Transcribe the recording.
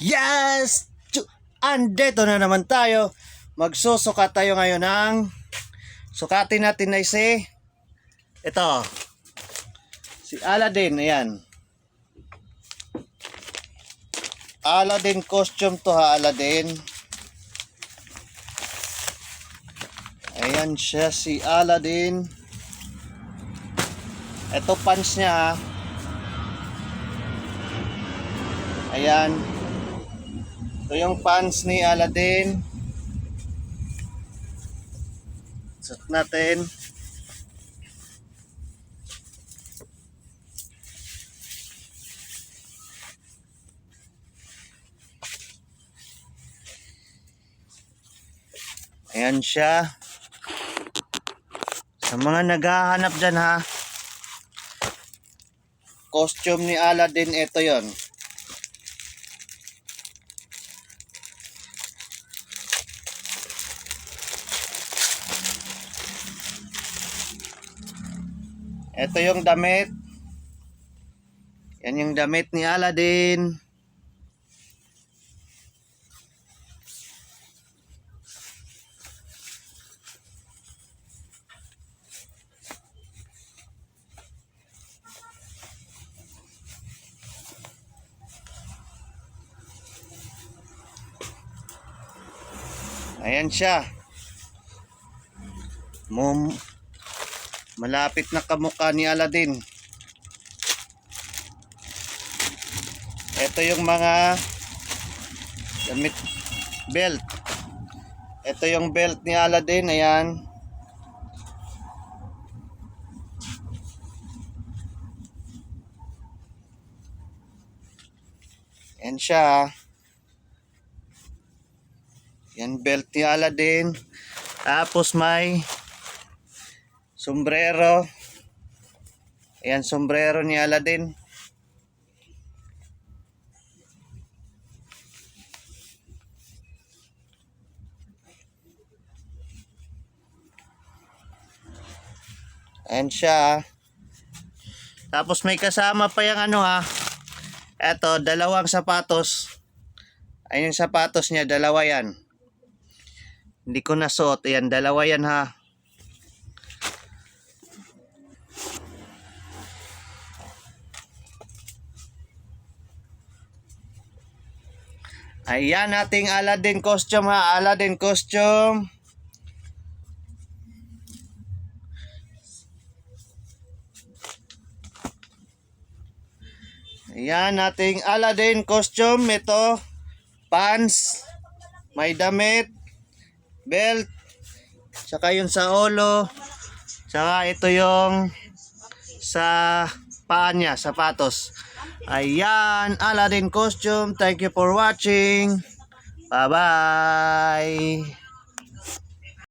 Yes! Andito na naman tayo. Magsusukat tayo ngayon ng sukatin natin na ito. Si Aladdin, ayan. Aladdin costume to ha, Aladdin. Ayan siya si Aladdin. Ito pants niya ha. Ayan. Ito yung pants ni Aladdin. Suot natin. Ayan siya. Sa mga naghahanap dyan ha, costume ni Aladdin, ito yon. Ito yung damit. Yan yung damit ni Aladdin. Ayan siya. Malapit na kamukha ni Aladdin. Ito yung mga damit, belt. Ito yung belt ni Aladdin, ayan. Ayan siya. Yan belt ni Aladdin. Tapos may sombrero. Ayan, sombrero ni Aladdin. Ayan siya. Tapos may kasama pa yung ano ha. Eto, dalawang sapatos. Ayun yung sapatos niya, dalawa yan. Hindi ko nasuot. Ayan, dalawa yan ha. Ayan ating Aladdin costume ha. Aladdin costume. Ayan ating Aladdin costume. Ito, pants, may damit, belt, tsaka yung sa ulo, tsaka ito yung sa paa niya, sapatos. Ayan, Aladdin costume. Thank you for watching. Bye bye.